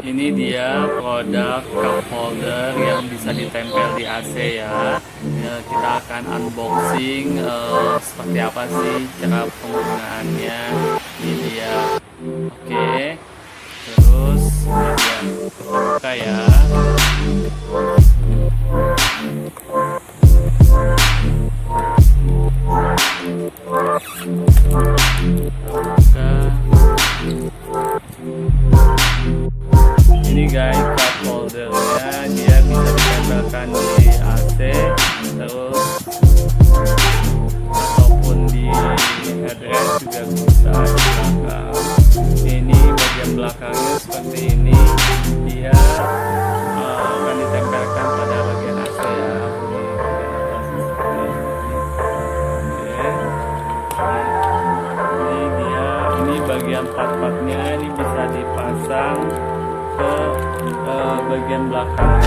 Ini dia produk cup holder yang bisa ditempel di AC ya. Kita akan unboxing seperti apa sih cara penggunaannya. Ini dia. Oke. Terus ini dia. Kita buka ya. Ini guys, cup holdernya dia bisa ditempelkan di AC terus ataupun di headrest juga bisa di belakang. Ini bagian belakangnya seperti ini, dia akan ditempelkan pada bagian AC ya. Ini dia, ini bagian part-partnya ini bisa dipasang ke bagian belakang.